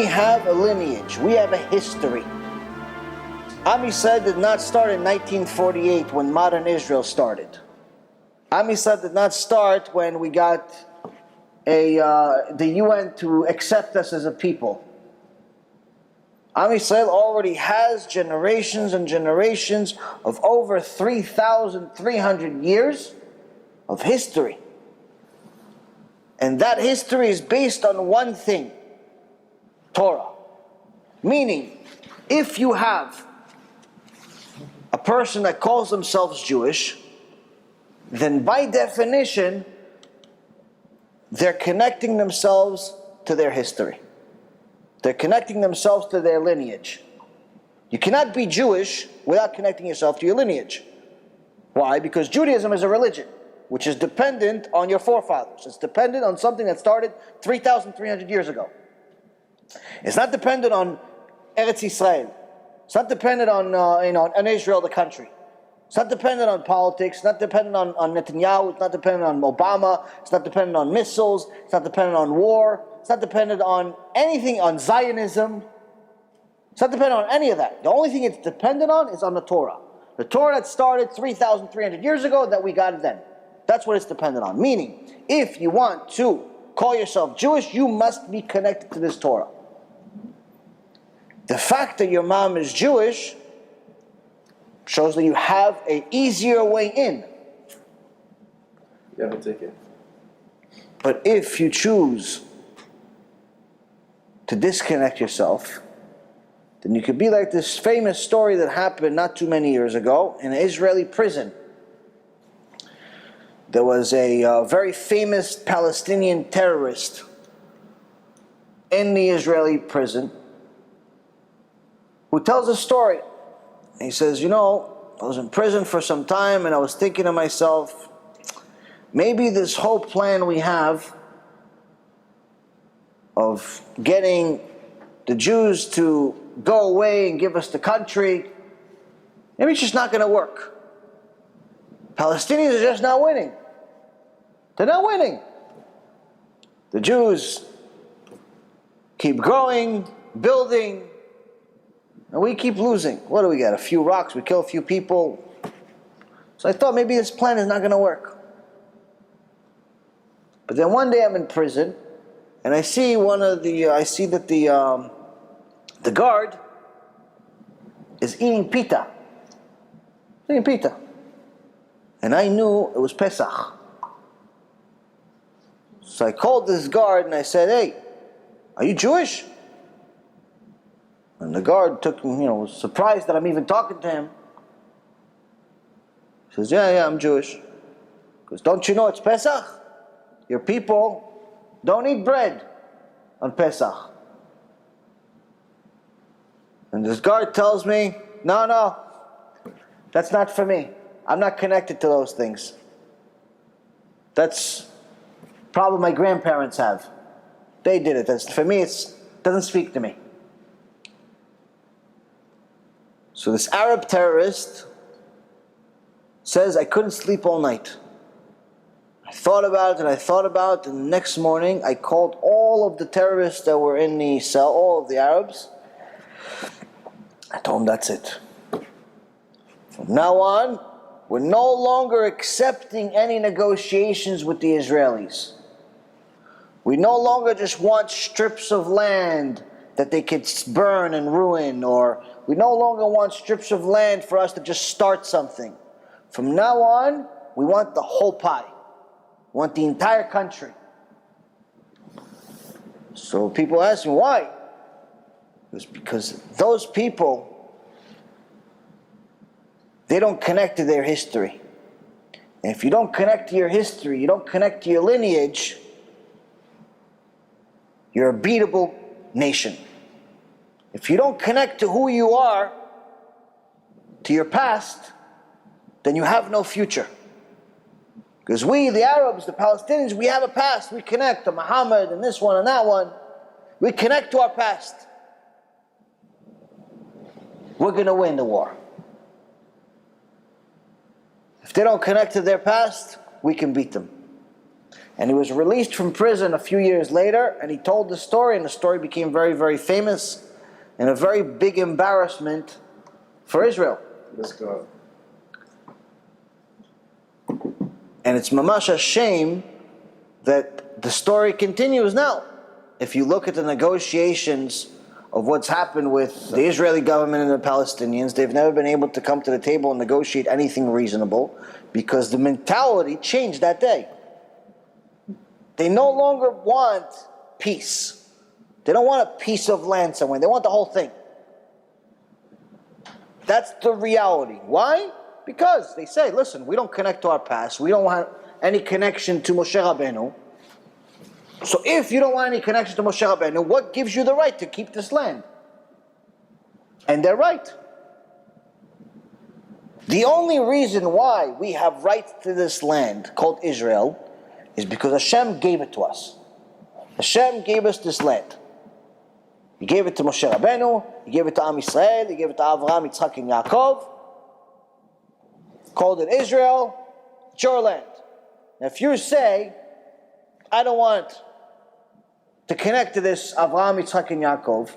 We have a lineage. We have a history. Am Yisrael did not start in 1948 when modern Israel started. Am Yisrael did not start when we got the UN to accept us as a people. Am Yisrael already has generations and generations of over 3,300 years of history. And that history is based on one thing: Torah. Meaning, if you have a person that calls themselves Jewish, then by definition, they're connecting themselves to their history. They're connecting themselves to their lineage. You cannot be Jewish without connecting yourself to your lineage. Why? Because Judaism is a religion which is dependent on your forefathers. It's dependent on something that started 3,300 years ago. It's not dependent on Eretz Israel. It's not dependent on Israel, the country. It's not dependent on politics. It's not dependent on Netanyahu. It's not dependent on Obama. It's not dependent on missiles. It's not dependent on war. It's not dependent on anything, on Zionism. It's not dependent on any of that. The only thing it's dependent on is on the Torah. The Torah that started 3,300 years ago that we got then. That's what it's dependent on. Meaning, if you want to call yourself Jewish, you must be connected to this Torah. The fact that your mom is Jewish shows that you have an easier way in. You have a ticket. But if you choose to disconnect yourself, then you could be like this famous story that happened not too many years ago in an Israeli prison. There was a very famous Palestinian terrorist in the Israeli prison who tells a story. He says, I was in prison for some time and I was thinking to myself, maybe this whole plan we have of getting the Jews to go away and give us the country, maybe it's just not going to work. Palestinians are just not winning. They're not winning. The Jews keep growing, building, and we keep losing. What do we got? A few rocks, we kill a few people. So I thought maybe this plan is not going to work. But then one day I'm in prison, and I see that the guard is eating pita. Eating pita. And I knew it was Pesach. So I called this guard and I said, "Hey, are you Jewish?" And the guard was surprised that I'm even talking to him. He says, yeah, I'm Jewish. Because don't you know it's Pesach? Your people don't eat bread on Pesach. And this guard tells me, no, that's not for me. I'm not connected to those things. That's a problem my grandparents have. They did it. For me, it doesn't speak to me. So this Arab terrorist says, I couldn't sleep all night. I thought about it, and the next morning I called all of the terrorists that were in the cell, all of the Arabs. I told them, that's it. From now on, we're no longer accepting any negotiations with the Israelis. We no longer just want strips of land that they could burn and ruin, or we no longer want strips of land for us to just start something. From now on, we want the whole pie. We want the entire country. So people ask me, why? It's because those people, they don't connect to their history. And if you don't connect to your history, you don't connect to your lineage, you're a beatable nation. If you don't connect to who you are, to your past, then you have no future. Because we, the Arabs, the Palestinians, we have a past. We connect to Muhammad and this one and that one. We connect to our past. We're going to win the war. If they don't connect to their past, we can beat them. And he was released from prison a few years later, and he told the story, and the story became very, very famous, and a very big embarrassment for Israel. Let's go. And it's mamash a shame that the story continues now. If you look at the negotiations of what's happened with the Israeli government and the Palestinians, they've never been able to come to the table and negotiate anything reasonable because the mentality changed that day. They no longer want peace. They don't want a piece of land somewhere. They want the whole thing. That's the reality. Why? Because they say, listen, we don't connect to our past. We don't want any connection to Moshe Rabbeinu. So if you don't want any connection to Moshe Rabbeinu, what gives you the right to keep this land? And they're right. The only reason why we have rights to this land called Israel is because Hashem gave it to us. Hashem gave us this land. He gave it to Moshe Rabbeinu, He gave it to Am Yisrael, He gave it to Avraham, Yitzchak, and Yaakov. Called it Israel, it's your land. Now if you say, I don't want to connect to this Avraham, Yitzchak, and Yaakov,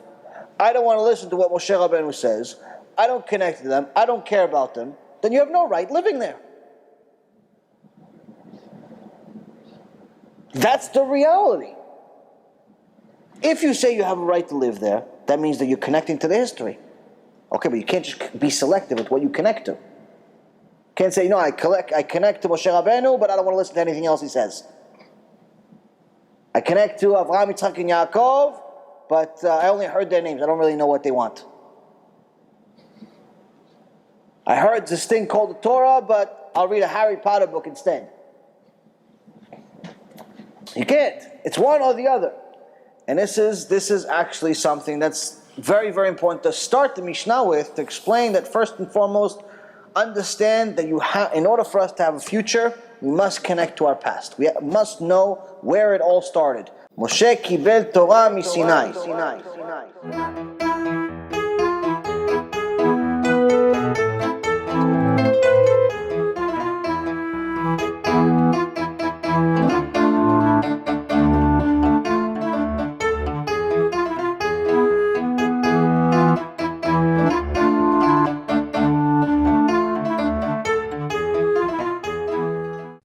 I don't want to listen to what Moshe Rabbeinu says, I don't connect to them, I don't care about them, then you have no right living there. That's the reality. If you say you have a right to live there, that means that you're connecting to the history. Okay, but you can't just be selective with what you connect to. You can't say, no, I connect to Moshe Rabbeinu, but I don't want to listen to anything else he says. I connect to Avraham, Yitzchak, and Yaakov, but I only heard their names. I don't really know what they want. I heard this thing called the Torah, but I'll read a Harry Potter book instead. You can't. It's one or the other. And this is actually something that's very, very important to start the Mishnah with, to explain that first and foremost, understand that in order for us to have a future, we must connect to our past. We must know where it all started. Moshe kibel Torah mi Sinai.